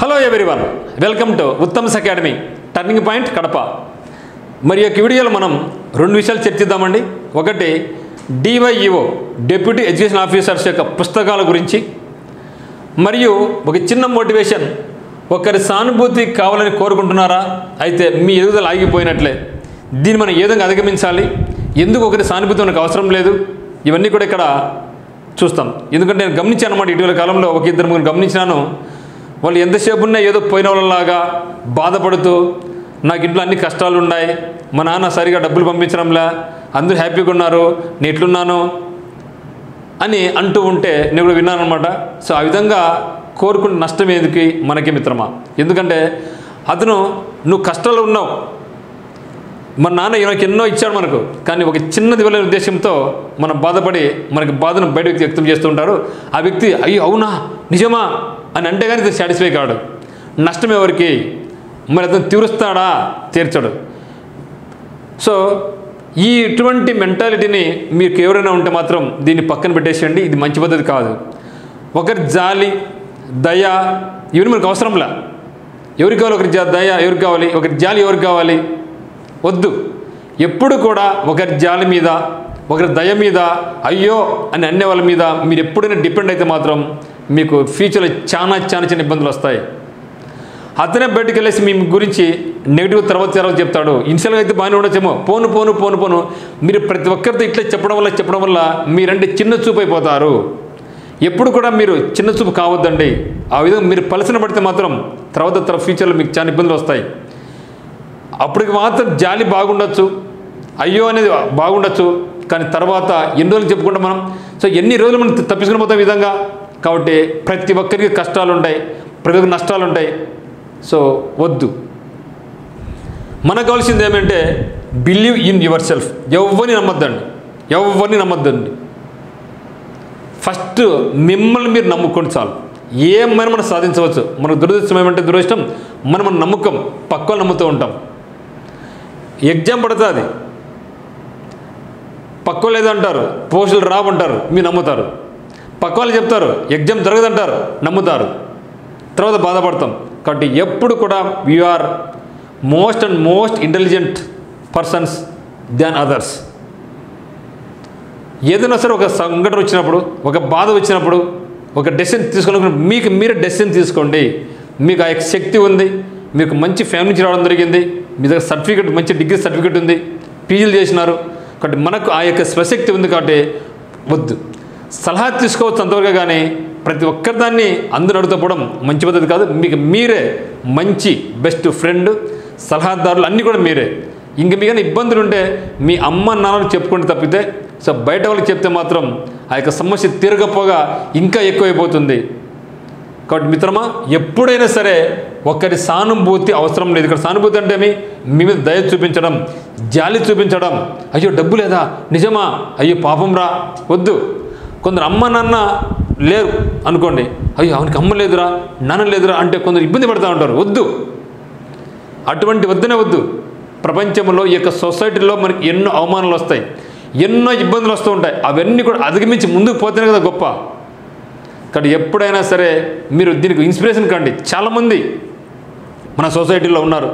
Hello everyone, welcome to Uttam's academy turning point Kadapa. మరి ఈ వీడియోలో మనం రెండు విషయాలు చర్చిద్దామండి. ఒకటి డివైఈఓ డెప్యూటీ ఎడ్యుకేషన్ ఆఫీసర్స్ యొక్క పుస్తకాల గురించి, మరియు ఒక చిన్న మోటివేషన్. ఒకరి సానుభూతి కావాలని కోరుకుంటున్నారా? అయితే మీ ఎదుగుదల ఆగిపోయినట్లే. దీన్ని మనం ఏ విధంగా అధిగమించాలి, ఎందుకు ఒకరి సానుభూతి మనకు అవసరం లేదు, ఇవన్నీ కూడా ఇక్కడ చూస్తాం. ఎందుకంటే నేను గమనించాను అన్నమాట, ఇటీవల కాలంలో ఒక ఇద్దరు ముగ్గురు గమనించినాను. వాళ్ళు ఎంతసేపు ఉన్నా ఏదో పోయిన వాళ్ళలాగా బాధపడుతూ, నాకు ఇంట్లో అన్ని కష్టాలు ఉన్నాయి, మా నాన్న సరిగా డబ్బులు పంపించడంలా, అందరూ హ్యాపీగా ఉన్నారు, నేను ఎట్లున్నాను అని అంటూ ఉంటే నేను కూడా విన్నాను అనమాట. సో ఆ విధంగా కోరుకునే నష్టం ఎందుకు మనకి మిత్రమా? ఎందుకంటే అతను నువ్వు కష్టాలు ఉన్నావు, మన నాన్న నాకు ఎన్నో ఇచ్చాడు మనకు, కానీ ఒక చిన్నది వెళ్ళే ఉద్దేశంతో మనం బాధపడి మనకి బాధను బయట వ్యక్తి వ్యక్తం చేస్తూ ఉంటారు. ఆ వ్యక్తి అయ్యో అవునా నిజమా అని అంటే కానీ ఇది సాటిస్ఫై కాడు. నష్టం ఎవరికి? మరి అతను తీరుస్తాడా? తీర్చడు. సో ఈ ఇటువంటి మెంటాలిటీని మీకు ఎవరైనా ఉంటే మాత్రం దీన్ని పక్కన పెట్టేసేయండి. ఇది మంచి పద్ధతి కాదు. ఒకరి జాలి, దయ ఇవన్నీ మనకు అవసరంలా. ఎవరికి కావాలి? ఒకరి దయ ఎవరికి కావాలి? ఒకరి జాలి ఎవరికి కావాలి? వద్దు. ఎప్పుడు కూడా ఒకరి జాలి మీద, ఒకరి దయ మీద, అయ్యో అని అనే వాళ్ళ మీద మీరు ఎప్పుడైనా డిపెండ్ అయితే మాత్రం మీకు ఫ్యూచర్లో చాలా చిన్న ఇబ్బందులు వస్తాయి. అతనే బయటకు వెళ్ళేసి మీ గురించి నెగిటివ్ తర్వాత చెప్తాడు. ఇన్షియల్గా అయితే బాగానే ఉండొచ్చేమో, పోను మీరు ప్రతి ఒక్కరితో ఇట్లా చెప్పడం వల్ల మీరంటే చిన్న చూపు అయిపోతారు. ఎప్పుడు కూడా మీరు చిన్న చూపు కావద్దండి. ఆ విధంగా మీరు పలసన పడితే మాత్రం తర్వాత ఫ్యూచర్లో మీకు చాలా ఇబ్బందులు వస్తాయి. అప్పటికి మాత్రం జాలి బాగుండొచ్చు, అయ్యో అనేది బాగుండొచ్చు, కానీ తర్వాత ఎన్ని రోజులు చెప్పుకుంటాం మనం. సో ఎన్ని రోజులు మనం తప్పించుకుని పోతాం విధంగా. కాబట్టి ప్రతి ఒక్కరికి కష్టాలు ఉంటాయి, ప్రతి ఒక్కరికి నష్టాలు ఉంటాయి. సో వద్దు. మనకు కావాల్సింది ఏమంటే బిలీవ్ ఇన్ యువర్ సెల్ఫ్. ఎవరిని నమ్మద్దండి. ఫస్ట్ మిమ్మల్ని మీరు నమ్ముకోండి చాలు. ఏమైనా మనం సాధించవచ్చు. మనకు దురదృష్టం ఏమంటే దురదృష్టం, మనం నమ్మకం పక్క నమ్ముతూ ఉంటాం. ఎగ్జామ్ పడుతుంది, పక్క లేదంటారు, పోస్టులు రావంటారు, మీరు నమ్ముతారు. పక్క వాళ్ళు చెప్తారు ఎగ్జామ్ జరగదంటారు, నమ్ముతారు, తర్వాత బాధపడతాం. కాబట్టి ఎప్పుడు కూడా you are most intelligent persons than others. ఏదైనా సరే ఒక సంఘటన వచ్చినప్పుడు, ఒక బాధ వచ్చినప్పుడు, ఒక డెసిషన్ తీసుకున్నప్పుడు మీకు మీరే డెసిషన్ తీసుకోండి. మీకు ఆ శక్తి ఉంది, మీకు మంచి ఫ్యామిలీ నుంచి రావడం జరిగింది, మీ దగ్గర సర్టిఫికేట్, మంచి డిగ్రీ సర్టిఫికేట్ ఉంది, పీజీలు చేసినారు. కాబట్టి మనకు ఆ యొక్క స్వశక్తి ఉంది. కాబట్టి వద్దు. సలహా తీసుకోవచ్చు అంతవరకు, కానీ ప్రతి ఒక్కరి దాన్ని అందరూ అడుగుతపోవడం మంచి పద్ధతి కాదు. మీకు మీరే మంచి బెస్ట్ ఫ్రెండ్, సలహాదారులు అన్నీ కూడా మీరే. ఇంక మీకైనా ఇబ్బందులు ఉంటే మీ అమ్మ నాన్నలు చెప్పుకుంటే తప్పితే, సో బయట వాళ్ళకి చెప్తే మాత్రం ఆ యొక్క సమస్య తీరకపోగా ఇంకా ఎక్కువైపోతుంది. కాబట్టి మిత్రమా, ఎప్పుడైనా సరే ఒకరి సానుభూతి అవసరం లేదు. ఇక్కడ సానుభూతి అంటే మీ మీద దయ చూపించడం, జాలి చూపించడం. అయ్యో డబ్బు లేదా, నిజమా, అయ్యో పాపం రా, వద్దు. కొందరు అమ్మ నాన్న లేరు అనుకోండి, అయ్యో అవనికి అమ్మ లేదురా, నాన్న లేదురా అంటే కొందరు ఇబ్బంది పడుతూ ఉంటారు. వద్దు, అటువంటి వద్దు. ప్రపంచంలో ఈ యొక్క సొసైటీలో మనకి ఎన్నో అవమానాలు వస్తాయి, ఎన్నో ఇబ్బందులు వస్తూ ఉంటాయి. అవన్నీ కూడా అధిగమించి ముందుకు పోతేనే కదా గొప్ప. కాబట్టి ఎప్పుడైనా సరే మీరు దీనికి ఇన్స్పిరేషన్ కండి. చాలామంది మన సొసైటీలో ఉన్నారు,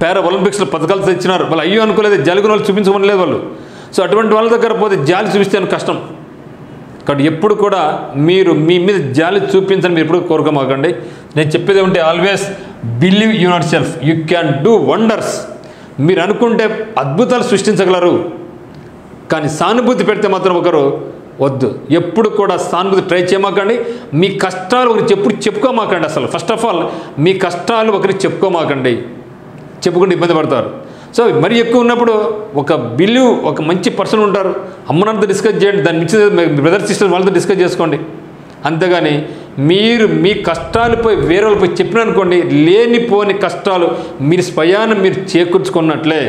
పారా ఒలింపిక్స్లో పథకాలు తెచ్చినారు, వాళ్ళు అయ్యో అనుకోలేదు, జాలిగున వాళ్ళు చూపించమని లేదు వాళ్ళు. సో అటువంటి వాళ్ళ దగ్గర పోతే జాలి చూపిస్తే కష్టం. కాబట్టి ఎప్పుడు కూడా మీరు మీ మీద జాలి చూపించని మీరు ఎప్పుడు కోరుకోమాకండి. నేను చెప్పేది ఏమంటే always believe your not self, you can do wonders. మీరు అనుకుంటే అద్భుతాలు సృష్టించగలరు, కానీ సానుభూతి పెడితే మాత్రం ఒకరు వద్దు. ఎప్పుడు కూడా సానుభూతి ట్రై చేయమాకండి. మీ కష్టాలు ఒకరికి చెప్పుకోమాకండి. అసలు ఫస్ట్ ఆఫ్ ఆల్ మీ కష్టాలు ఒకరికి చెప్పుకోమాకండి. చెప్పుకుంటే ఇబ్బంది పడతారు. సో మరి ఎక్కువ ఉన్నప్పుడు ఒక మంచి పర్సన్ ఉంటారు, అమ్మనంతా డిస్కస్ చేయండి, దాని మించి బ్రదర్ సిస్టర్ వాళ్ళతో డిస్కస్ చేసుకోండి. అంతేగాని మీరు మీ కష్టాలపై వేరే వాళ్ళపై చెప్పిననుకోండి, లేనిపోని కష్టాలు మీరు స్వయాన్ని మీరు చేకూర్చుకున్నట్లే.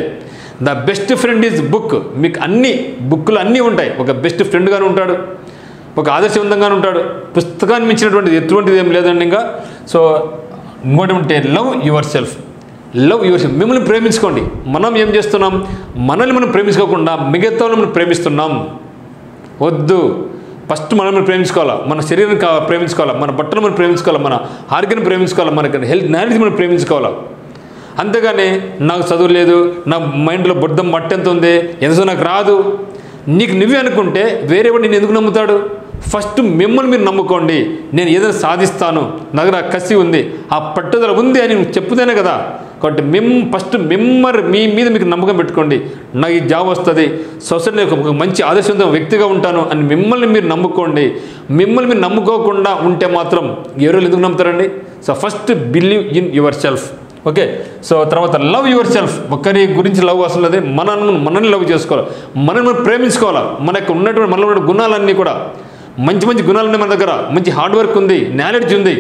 The best friend is book. మీకు బుక్లు అన్నీ ఉంటాయి. ఒక బెస్ట్ ఫ్రెండ్గానే ఉంటాడు, ఒక ఆదర్శవంతంగానే ఉంటాడు. పుస్తకాన్ని మించినటువంటిది ఎటువంటిది ఏం లేదండి ఇంకా. సో ఇంకోటి లవ్ యువర్ సెల్ఫ్. మిమ్మల్ని ప్రేమించుకోండి. మనం ఏం చేస్తున్నాం? మనల్ని మనం ప్రేమించుకోకుండా మిగతా వాళ్ళని మనం ప్రేమిస్తున్నాం. వద్దు. ఫస్ట్ మనం ప్రేమించుకోవాలా, మన శరీరాన్ని ప్రేమించుకోవాలా, మన బట్టలు మనం ప్రేమించుకోవాలా, మన ఆరోగ్యాన్ని ప్రేమించుకోవాలా, మనకి హెల్త్ నాలెడ్జ్ మనం ప్రేమించుకోవాలా. అంతేగాని నాకు చదువు లేదు, నా మైండ్లో బుద్ధం మట్టెంత ఉంది, ఎంత నాకు రాదు, నీకు నువ్వే అనుకుంటే వేరేవాడు నేను ఎందుకు నమ్ముతాడు? ఫస్ట్ మిమ్మల్ని మీరు నమ్ముకోండి. నేను ఏదైనా సాధిస్తాను, నా దగ్గర కసి ఉంది, ఆ పట్టుదల ఉంది అని నువ్వు చెప్పుతేనే కదా. కాబట్టి ఫస్ట్ మీ మీద మీకు నమ్మకం పెట్టుకోండి. నాకు ఈ జాబ్ వస్తుంది, సొసైటీలో ఒక మంచి ఆదర్శవంతమైన వ్యక్తిగా ఉంటాను అని మిమ్మల్ని మీరు నమ్ముకోండి. మిమ్మల్ని మీరు నమ్ముకోకుండా ఉంటే మాత్రం ఎవరు ఎందుకు నమ్ముతారండి? So first believe in yourself. Okay, so తర్వాత లవ్ యువర్ సెల్ఫ్. ఒకరి గురించి లవ్ అసలు లేదు, మనల్ని లవ్ చేసుకోవాలి, మనల్ని మనం ప్రేమించుకోవాలి. మనకు ఉన్నటువంటి మనలో ఉన్న గుణాలన్నీ కూడా మంచి మంచి గుణాలు ఉన్నాయి మన దగ్గర, మంచి హార్డ్ వర్క్ ఉంది, నాలెడ్జ్ ఉంది.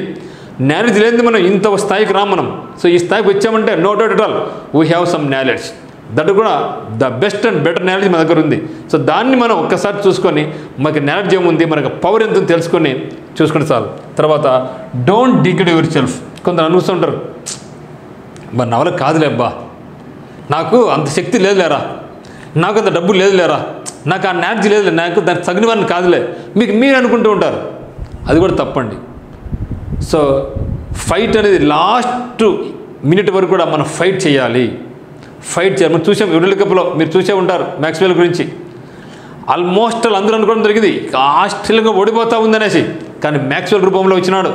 నాలెడ్జ్ లేనిది మనం ఇంత స్థాయికి రాం మనం. సో ఈ స్థాయికి వచ్చామంటే no doubt at all we have some knowledge. That కూడా the best and better knowledge మన దగ్గర ఉంది. సో దాన్ని మనం ఒక్కసారి చూసుకొని మనకి నాలెడ్జ్ ఏముంది, మనకు పవర్ ఎంత తెలుసుకొని చూసుకుంటే చాలు. తర్వాత డోంట్ డిగ్రేడ్ యువర్ సెల్ఫ్. కొందరు అనుకుంటుంటారు, మరి నా వల్ల కాదులే అబ్బా, నాకు అంత శక్తి లేదులేరా, నాకు అంత డబ్బు లేదులేరా, నాకు ఆ నాలెడ్జ్ లేదు, నాకు దానికి తగిన వారిని కాదులే, మీరు అనుకుంటూ ఉంటారు. అది కూడా తప్పండి. సో ఫైట్ అనేది లాస్ట్ మినిట్ వరకు కూడా మనం ఫైట్ చేయాలి. మనం చూసాం వరల్డ్ కప్లో, మీరు చూసే ఉంటారు మ్యాక్స్వెల్ గురించి. ఆల్మోస్ట్ అందరూ అనుకోవడం జరిగింది ఆస్ట్రేలియాగా ఓడిపోతూ ఉందనేసి, కానీ మ్యాక్స్వెల్ రూపంలో వచ్చినాడు.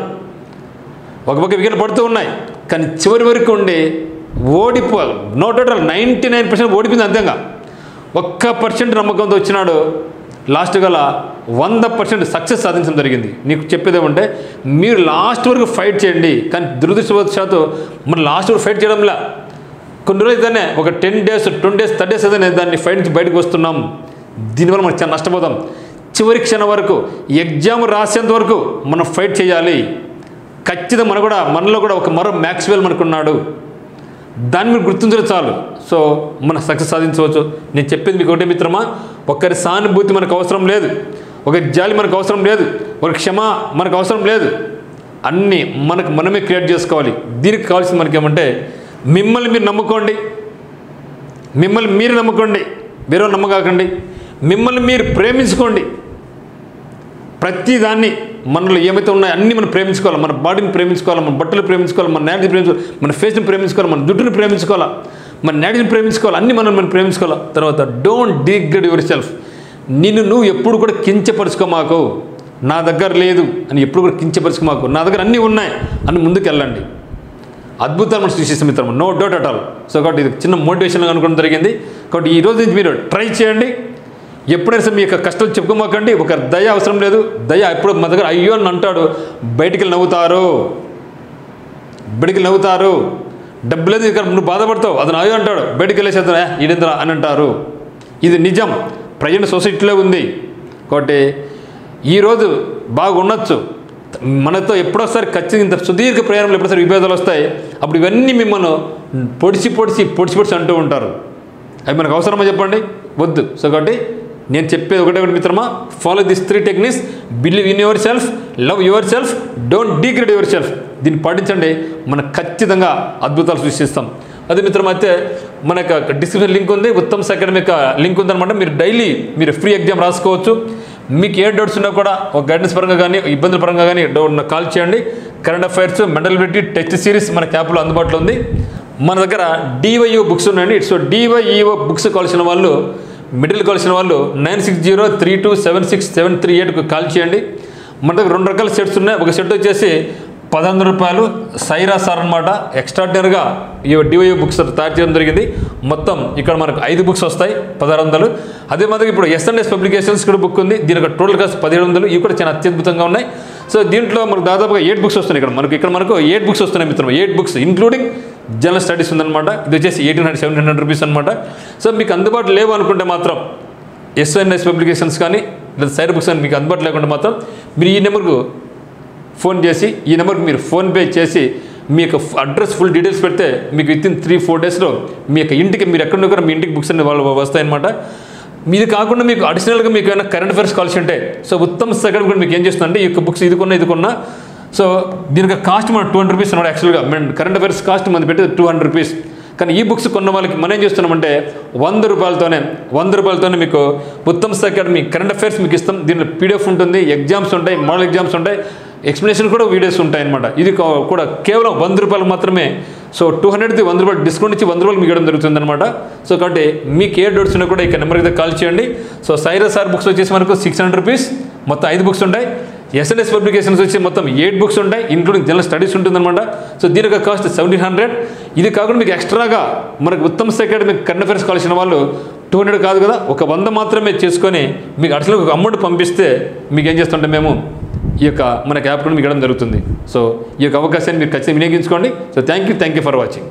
ఒక పక్క వికెట్లు పడుతూ ఉన్నాయి, కానీ చివరి వరకు ఉండి నో టోటల్ 99% ఓడిపోయింది. అంతేగా 1% నమ్మకంతో వచ్చినాడు. లాస్ట్ గల 100% సక్సెస్ సాధించడం జరిగింది. నీకు చెప్పేదేమంటే మీరు లాస్ట్ వరకు ఫైట్ చేయండి. కానీ దురదృష్టవశాత్తు మనం లాస్ట్ వరకు ఫైట్ చేయడంలా కొన్ని రోజులు అయితేనే ఒక 10 days 20 days 30 days అయితేనే దాన్ని ఫైట్ నుంచి బయటకు వస్తున్నాం. దీనివల్ల మనం చాలా నష్టపోతాం. చివరి క్షణం వరకు ఎగ్జామ్ రాసేంత వరకు మనం ఫైట్ చేయాలి. ఖచ్చితంగా మనలో కూడా ఒక మరో మ్యాక్స్వెల్ మనకున్నాడు. దాన్ని మీరు గుర్తించడం చాలు. సో మన సక్సెస్ సాధించవచ్చు. నేను చెప్పింది మీకు ఒకటే మిత్రమా, ఒకరి సానుభూతి మనకు అవసరం లేదు, ఒకరి జాలి మనకు అవసరం లేదు, ఒక క్షమ మనకు అవసరం లేదు. అన్నీ మనమే క్రియేట్ చేసుకోవాలి. దీనికి కావాల్సింది మనకేమంటే మిమ్మల్ని మీరు నమ్ముకోండి, మిమ్మల్ని మీరు నమ్ముకోండి, వేరే నమ్మకాకండి. మిమ్మల్ని మీరు ప్రేమించుకోండి. ప్రతిదాన్ని మనలో ఏమైతే ఉన్నాయో అన్నీ మనం ప్రేమించుకోవాలి. మన బాడీని ప్రేమించుకోవాలి, మన బట్టలు ప్రేమించుకోవాలి, మన నాలెడ్జ్ ప్రేమించుకోవాలి, మన ఫేస్ని ప్రేమించుకోవాలి, మన జుట్టుని ప్రేమించుకోవాలి, మన నాలెడ్జ్ని ప్రేమించుకోవాలి, అన్నీ మనం ప్రేమించుకోవాలి. తర్వాత డోంట్ డిగ్రేడ్ యువర్ సెల్ఫ్. నువ్వు ఎప్పుడు కూడా కించపరుచుకోమాకు. నా దగ్గర లేదు అని ఎప్పుడు కూడా కించపరుచుకోమాకు. నా దగ్గర అన్నీ ఉన్నాయి అని ముందుకు వెళ్ళండి. అద్భుతాలు మనం సృష్టిస్తాం మిత్రమా, no doubt at all. So కాబట్టి ఇది చిన్న మోటివేషన్ అనుకోవడం జరిగింది. కాబట్టి ఈ రోజు నుంచి మీరు ట్రై చేయండి. ఎప్పుడైనా సరే మీ యొక్క కష్టాలు చెప్పుకోమాకండి. ఒక దయ అవసరం లేదు. దయ ఎప్పుడు మా దగ్గర అయ్యో అని అంటాడు, బయటికి నవ్వుతారు. డబ్బు లేదు ఇక్కడ నువ్వు బాధపడతావు, అతను అయ్యో అంటాడు, బయటికి వెళ్ళేసేద్దా ఈడేంద్రా అని అంటారు. ఇది నిజం, ప్రజెంట్ సొసైటీలో ఉంది. కాబట్టి ఈరోజు బాగా ఉండొచ్చు, మనతో ఎప్పుడోసారి ఖచ్చితంగా ఇంత సుదీర్ఘ ప్రయాణంలో ఎప్పుడోసారి విభేదాలు వస్తాయి. అప్పుడు ఇవన్నీ మిమ్మల్ని పొడిచి అంటూ ఉంటారు. అవి మనకు అవసరమా చెప్పండి? వద్దు. సో కాబట్టి నేను చెప్పేది ఒకటే మిత్రమా, follow this 3 techniques. Believe in your self, love your self, don't degrade your self. దీన్ని పాటించండి, మనం ఖచ్చితంగా అద్భుతాలు సృష్టిస్తాం. అదే మిత్రం అయితే మన యొక్క డిస్క్రిప్షన్ లింక్ ఉంది, ఉత్తమ్స్ అకాడమిక్ లింక్ ఉందన్నమాట. మీరు డైలీ ఫ్రీ ఎగ్జామ్ రాసుకోవచ్చు. మీకు ఏ డౌట్స్ ఉన్నా కూడా ఒక గైడెన్స్ పరంగా కానీ ఇబ్బందుల పరంగా కానీ కాల్ చేయండి. Current affairs, mental ability test series మన యాప్లో అందుబాటులో ఉంది. మన దగ్గర DYO బుక్స్ ఉన్నాయండి. సో DYO బుక్స్ కావాల్సిన వాళ్ళు, మిడిల్ కావాల్సిన వాళ్ళు 9603276738కు కాల్ చేయండి. మన దగ్గర 2 రకాల సెట్స్ ఉన్నాయి. ఒక సెట్ వచ్చేసి 1100 రూపాయలు, సైరా సార్ అనమాట. ఎక్స్ట్రాడినరీగా ఈ DYO బుక్స్ తయారు చేయడం జరిగింది. మొత్తం ఇక్కడ మనకు 5 బుక్స్ వస్తాయి, 1600. అదే మాదిరిగా ఇప్పుడు S&S పబ్లికేషన్స్ కూడా బుక్ ఉంది, దీనికి టోటల్ కాస్ట్ 1700. ఇవి కూడా చాలా అత్యద్భుతంగా ఉన్నాయి. సో దీంట్లో మనకు దాదాపుగా 8 బుక్స్ వస్తున్నాయి. ఇక్కడ మనకు 8 బుక్స్ వస్తున్నాయి మిత్రం, 8 బుక్స్ ఇంక్లూడింగ్ జనరల్ స్టడీస్ ఉందన్నమాట. ఇది వచ్చేసి 1800-1700 రూపీస్ అనమాట. సో మీకు అందుబాటులో లేవు అనుకుంటే మాత్రం S&S పబ్లికేషన్స్ కానీ లేదా సైర్ బుక్స్ కానీ మీకు అందుబాటులో లేకుండా మాత్రం మీరు ఈ నెంబర్కు ఫోన్ చేసి, ఈ నెంబర్కి మీరు ఫోన్పే చేసి మీ యొక్క అడ్రస్ ఫుల్ డీటెయిల్స్ పెడితే మీకు వితిన్ 3-4 డేస్లో మీ యొక్క ఇంటికి, మీరు ఎక్కడున్నా కూడా మీ ఇంటికి బుక్స్ అన్ని వాళ్ళు వస్తాయన్నమాట. ఇది కాకుండా మీకు అడిషనల్గా మీకు ఏమైనా కరెంట్ అఫైర్స్ కావాల్సి ఉంటే, సో ఉత్తమ్ సెకండ్ కూడా మీకు ఏం చేస్తుందంటే ఈ యొక్క బుక్స్ ఇది కొన్నా సో దీనికి కాస్ట్ మనం 200 రూపీస్ అన్నాడు. యాక్చువల్గా కరెంట్ అఫైర్స్ కాస్ట్ మనం పెట్టేది 200 రూపీస్. కానీ ఈ బుక్స్ కొన్న వాళ్ళకి మనం ఏం చేస్తున్నామంటే 100 రూపాయలతోనే మీకు ఉత్తమ్ అకాడమీ కరెంట్ అఫైర్స్ మీకు ఇస్తాం. దీనిలో PDF ఉంటుంది, ఎగ్జామ్స్ ఉంటాయి, మోడల్ ఎగ్జామ్స్ ఉంటాయి, ఎక్స్ప్లెనేషన్ కూడా వీడియోస్ ఉంటాయన్నమాట. ఇది కూడా కేవలం 100 రూపాయలు మాత్రమే. సో 200ది 100 రూపాయలు డిస్కౌంట్ ఇచ్చి 100 రూపాయలు మీకు ఇవ్వడం జరుగుతుందన్నమాట. సో కాబట్టి మీకు ఏ డౌట్స్ ఉన్నా కూడా ఇక నెంబర్కి అయితే కాల్ చేయండి. సో సైరా సార్ బుక్స్ వచ్చేసి మనకు 600 రూపీస్, మొత్తం 5 బుక్స్ ఉంటాయి. SNS పబ్లికేషన్స్ వచ్చి మొత్తం 8 బుక్స్ ఉంటాయి, ఇంక్లూడింగ్ జనరల్ స్టడీస్ ఉంటుందన్నమాట. సో దీని యొక్క కాస్ట్ 1700. ఇది కాకుండా మీకు ఎక్స్ట్రాగా మనకు ఉత్తమ్ అకాడమీ కరెంట్ అఫైర్స్ కావాల్సిన వాళ్ళు 200 కాదు కదా, ఒక 100 మాత్రమే చేసుకొని మీకు అసలు ఒక అమౌంట్ పంపిస్తే మీకు ఏం చేస్తుంటే మేము ఈ యొక్క మనకి యాప్ కూడా మీకు ఇవ్వడం జరుగుతుంది. సో ఈ యొక్క అవకాశాన్ని మీరు ఖచ్చితంగా వినియోగించుకోండి. So thank you for watching.